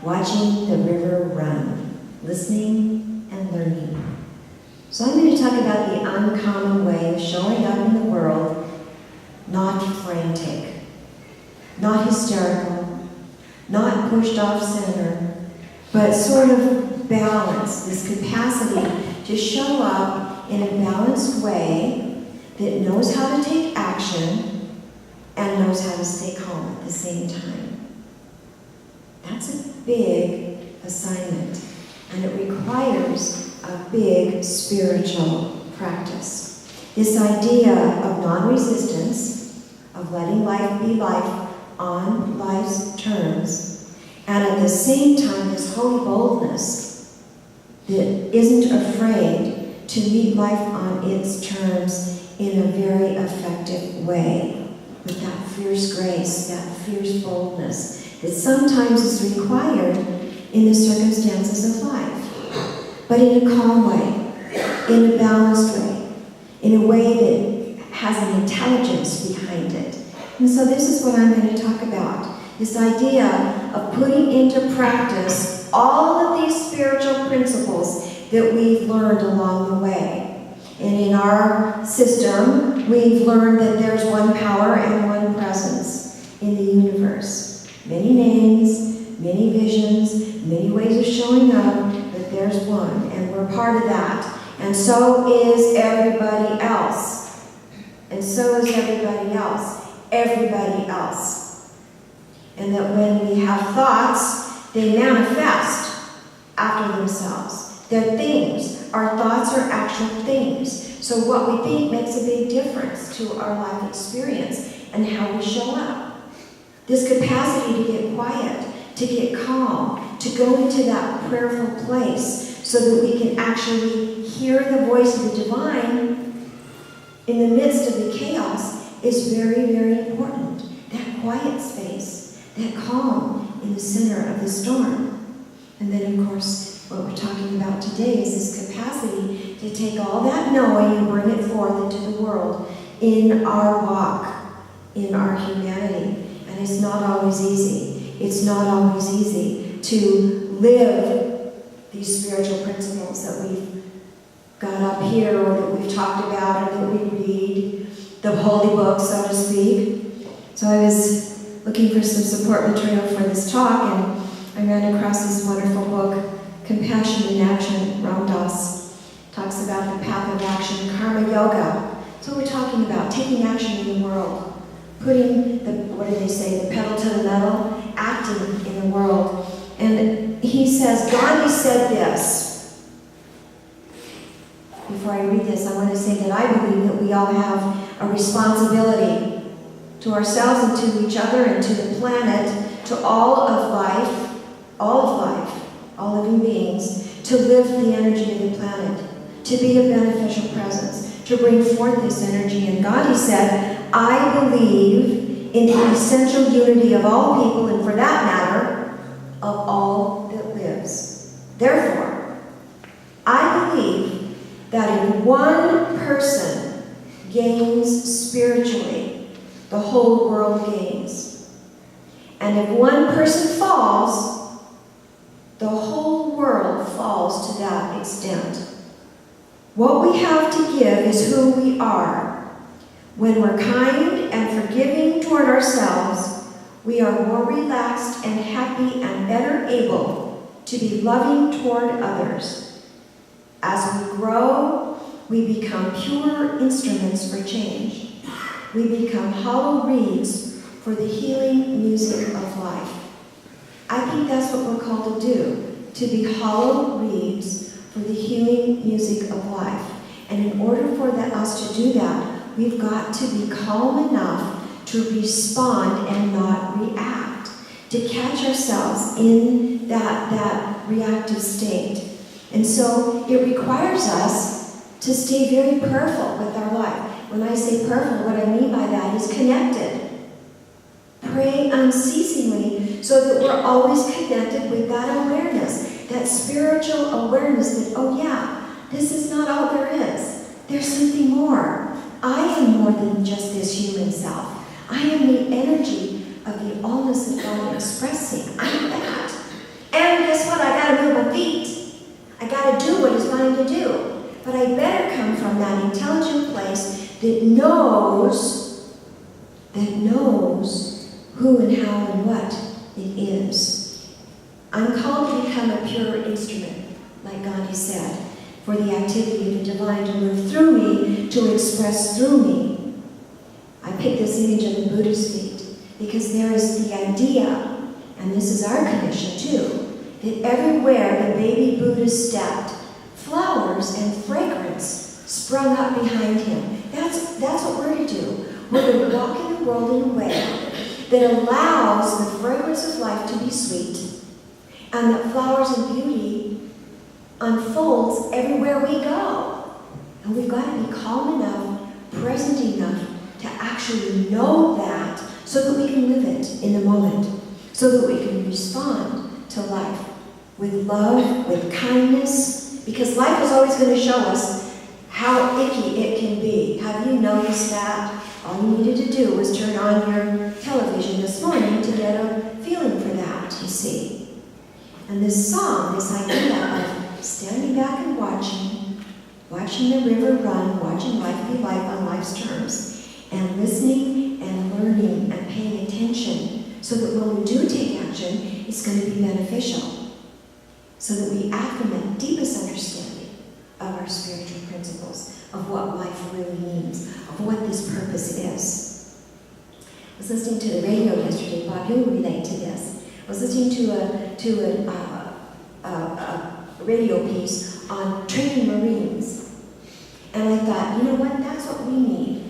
watching the river run, listening and learning. So I'm going to talk about the uncommon way of showing up in the world, not frantic, not hysterical, not pushed off center, but sort of balanced, this capacity to show up in a balanced way that knows how to take action and knows how to stay calm at the same time. That's a big assignment, and it requires a big spiritual practice. This idea of non-resistance, of letting life be life on life's terms, and at the same time this holy boldness that isn't afraid to meet life on its terms in a very effective way, with that fierce grace, that fierce boldness that sometimes is required in the circumstances of life, but in a calm way, in a balanced way, in a way that has an intelligence behind it. And so this is what I'm going to talk about, this idea of putting into practice all of these spiritual principles that we've learned along the way. And in our system, we've learned that there's one power and one presence in the universe. Many names, many visions, many ways of showing up, but there's one, and we're part of that. And so is everybody else. And so is everybody else. Everybody else. And that when we have thoughts, they manifest after themselves. They're things. Our thoughts are actual things. So what we think makes a big difference to our life experience and how we show up. This capacity to get quiet, to get calm, to go into that prayerful place so that we can actually hear the voice of the divine in the midst of the chaos is very, very important. That quiet space, that calm in the center of the storm. And then, of course, what we're talking about today is this capacity to take all that knowing and bring it forth into the world in our walk, in our humanity. And it's not always easy. It's not always easy to live these spiritual principles that we've got up here or that we've talked about or that we read, the holy book, so to speak. So I was looking for some support material for this talk, and I ran across this wonderful book, Compassion in Action. Ram Dass talks about the path of action, karma yoga. So we're talking about taking action in the world, putting the, what do they say, the pedal to the metal, acting in the world. And he says, Gandhi said this. Before I read this, I want to say that I believe that we all have a responsibility to ourselves and to each other and to the planet, to all of life, all living beings, to lift the energy of the planet, to be a beneficial presence, to bring forth this energy. And Gandhi said, I believe in the essential unity of all people, and for that matter, of all that lives. Therefore, I believe that if one person gains spiritually, the whole world gains. And if one person falls, the whole world falls to that extent. What we have to give is who we are. When we're kind and forgiving toward ourselves, we are more relaxed and happy and better able to be loving toward others. As we grow, we become pure instruments for change. We become hollow reeds for the healing music of life. I think that's what we're called to do, to be hollow reeds for the healing music of life. And in order for us to do that, we've got to be calm enough to respond and not react, to catch ourselves in that reactive state. And so it requires us to stay very prayerful with our life. When I say prayerful, what I mean by that is connected. Pray unceasingly so that we're always connected with that awareness, that spiritual awareness that, oh yeah, this is not all there is. There's something more. I am more than just this human self. I am the energy of the allness of God expressing. I am that. And guess what? I got to move my feet. I got to do what he's wanting to do. But I better come from that intelligent place that knows who and how and what it is. I'm called to become a pure instrument, like Gandhi said, for the activity of the divine to move through me, to express through me. I picked this image of the Buddha's feet because there is the idea, and this is our commission too, that everywhere the baby Buddha stepped, flowers and fragrance sprung up behind him. That's what we're to do. We're going to walk in the world in a way that allows the fragrance of life to be sweet, and that flowers and beauty unfolds everywhere we go. And we've got to be calm enough, present enough to actually know that so that we can live it in the moment, so that we can respond to life with love, with kindness, because life is always going to show us how icky it can be. Have you noticed that? All you needed to do was turn on your television this morning to get a feeling for that, you see. And this song, this idea of standing back and watching the river run, watching life be life on life's terms, and listening and learning and paying attention so that when we do take action, it's going to be beneficial, so that we act from the deepest understanding of our spiritual principles, of what life really means, of what this purpose is. I was listening to the radio yesterday. Bob, you'll relate to this. I was listening to a radio piece on training Marines, and I thought, you know what? That's what we need.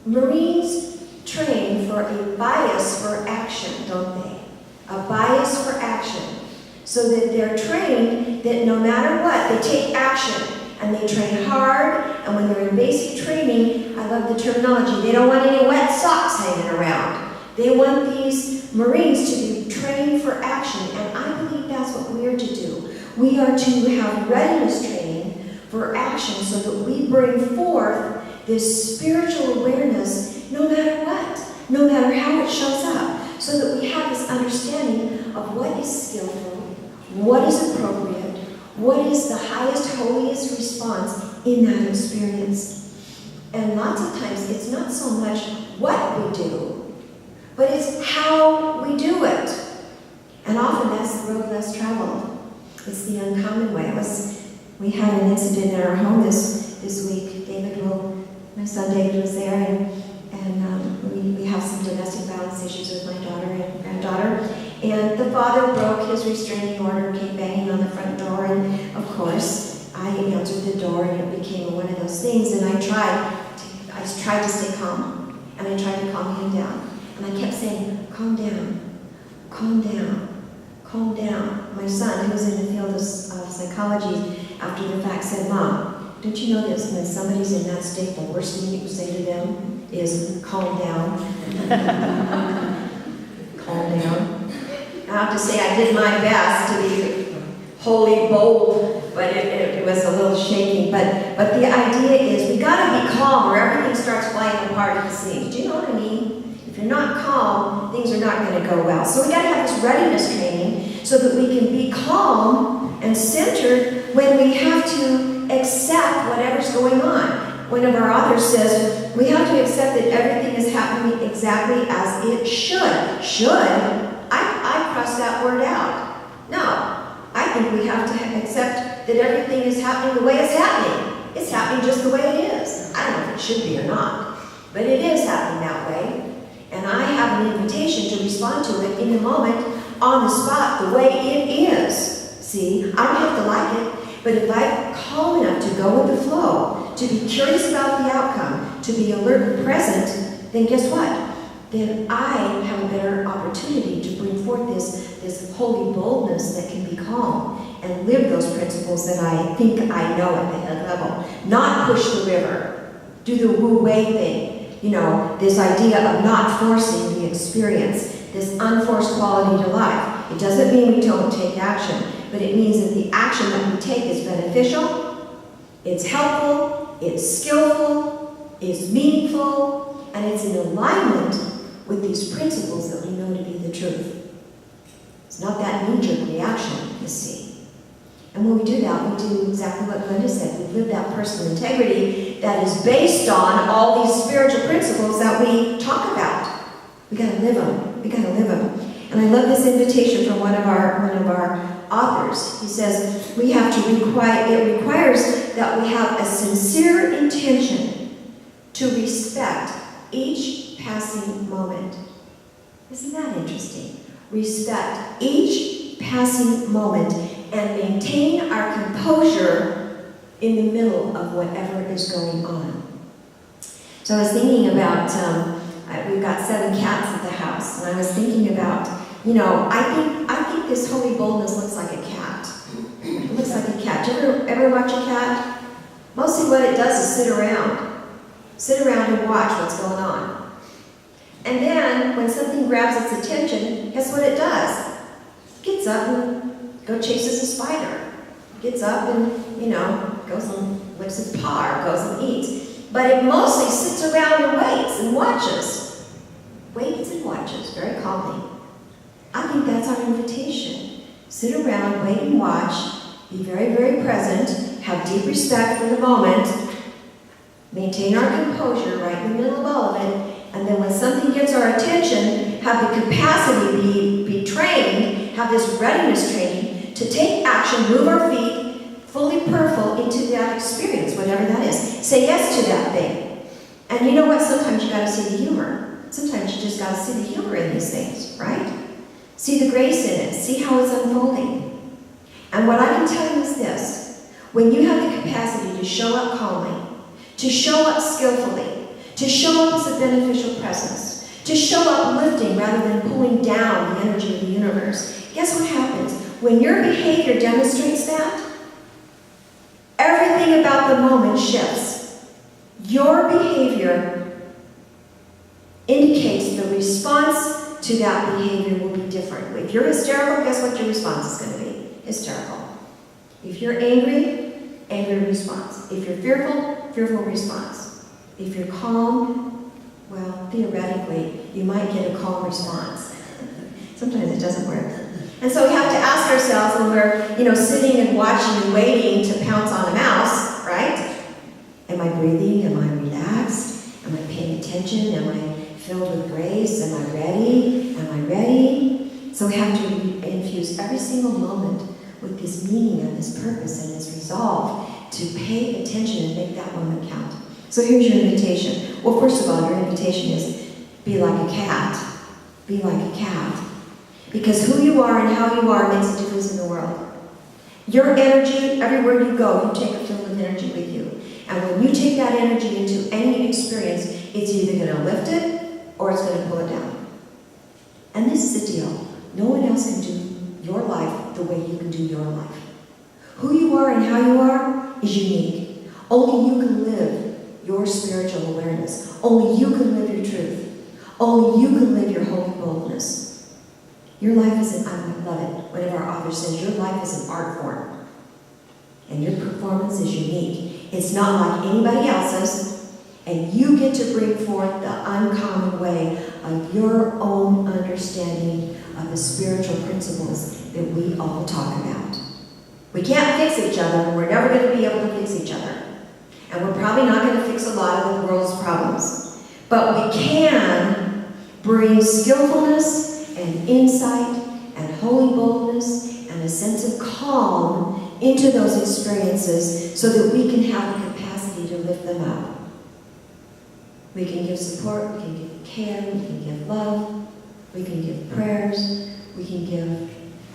Marines train for a bias for action, don't they? A bias for action. So that they're trained that no matter what, they take action. And they train hard, and when they're in basic training, I love the terminology, they don't want any wet socks hanging around. They want these Marines to be trained for action, and I believe that's what we are to do. We are to have readiness training for action so that we bring forth this spiritual awareness no matter what, no matter how it shows up, so that we have this understanding of what is skillful, what is appropriate, what is the highest, holiest response in that experience. And lots of times it's not so much what we do, but it's how we do it. And often that's the road less traveled. It's the uncommon way. We had an incident in our home this week. My son David was there, and we have some domestic violence issues with my daughter and granddaughter. And the father broke his restraining order, came banging on the front door, and of course, I answered the door, and it became one of those things. And I tried to stay calm, and I tried to calm him down, and I kept saying, "Calm down, calm down, calm down." My son, who was in the field of psychology, after the fact, said, "Mom, don't you know that when somebody's in that state, the worst thing you can say to them is calm down?" Calm down. I have to say I did my best to be wholly bold, but it was a little shaky. But the idea is we got to be calm or everything starts flying apart at the seams. Do you know what I mean? If you're not calm, things are not going to go well. So we got to have this readiness training so that we can be calm and centered when we have to accept whatever's going on. One of our authors says, we have to accept that everything is happening exactly as it should. Should? I crossed that word out. No, I think we have to accept that everything is happening the way it's happening. It's happening just the way it is. I don't know if it should be or not, but it is happening that way. And I have an invitation to respond to it in the moment, on the spot, the way it is. See, I don't have to like it, but if I'm calm enough to go with the flow, to be curious about the outcome, to be alert and present, then guess what? Then I have a better opportunity to bring forth this holy boldness that can be calm and live those principles that I think I know at the head level. Not push the river, do the wu-wei thing, this idea of not forcing the experience, this unforced quality to life. It doesn't mean we don't take action, but it means that the action that we take is beneficial, it's helpful, it's skillful, it's meaningful, and it's in alignment with these principles that we know to be the truth. It's not that knee-jerk reaction, you see. And when we do that, we do exactly what Glenda said. We live that personal integrity that is based on all these spiritual principles that we talk about. We got to live them. We got to live them. And I love this invitation from one of our authors. He says, it requires that we have a sincere intention to respect each passing moment. Isn't that interesting? Respect each passing moment and maintain our composure in the middle of whatever is going on. So I was thinking about, we've got 7 cats at the house, and I was thinking about, I think this holy boldness looks like a cat. It looks like a cat. Do you ever watch a cat? Mostly what it does is sit around and watch what's going on. And then, when something grabs its attention, guess what it does? It gets up and chases a spider. Gets up and, goes and licks its paw or goes and eats. But it mostly sits around and waits and watches. Waits and watches very calmly. I think that's our invitation. Sit around, wait and watch, be very, very present, have deep respect for the moment, maintain our composure right in the middle of all of it, and then when something gets our attention, have the capacity, be trained, have this readiness training to take action, move our feet, fully prayerful into that experience, whatever that is. Say yes to that thing. And you know what? Sometimes you got to see the humor. Sometimes you just got to see the humor in these things, right? See the grace in it. See how it's unfolding. And what I can tell you is this. When you have the capacity to show up calmly, to show up skillfully, to show up as a beneficial presence, to show up lifting rather than pulling down the energy of the universe, guess what happens? When your behavior demonstrates that, everything about the moment shifts. Your behavior indicates the response to that behavior will be different. If you're hysterical, guess what your response is going to be? Hysterical. If you're angry, angry response. If you're fearful, fearful response. If you're calm, well, theoretically, you might get a calm response. Sometimes it doesn't work. And so we have to ask ourselves when we're, sitting and watching and waiting to pounce on a mouse, right? Am I breathing? Am I relaxed? Am I paying attention? Am I filled with grace? Am I ready? Am I ready? So we have to infuse every single moment with this meaning and this purpose and this resolve to pay attention and make that moment count. So here's your invitation. Well, first of all, your invitation is be like a cat. Be like a cat. Because who you are and how you are makes a difference in the world. Your energy, everywhere you go, you take a field of energy with you. And when you take that energy into any experience, it's either going to lift it or it's going to pull it down. And this is the deal. No one else can do your life the way you can do your life. Who you are and how you are is unique. Only you can live your spiritual awareness. Only you can live your truth. Only you can live your holy boldness. Your life is I love it. One of our authors says, your life is an art form. And your performance is unique. It's not like anybody else's. And you get to bring forth the uncommon way of your own understanding of the spiritual principles that we all talk about. We can't fix each other, and we're never going to be able to fix each other. And we're probably not going to fix a lot of the world's problems. But we can bring skillfulness and insight and holy boldness and a sense of calm into those experiences so that we can have the capacity to lift them up. We can give support, we can give care, we can give love, we can give prayers, we can give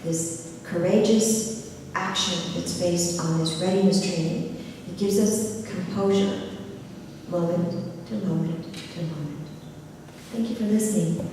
this courageous action that's based on this readiness training. It gives us composure, moment to moment to moment. Thank you for listening.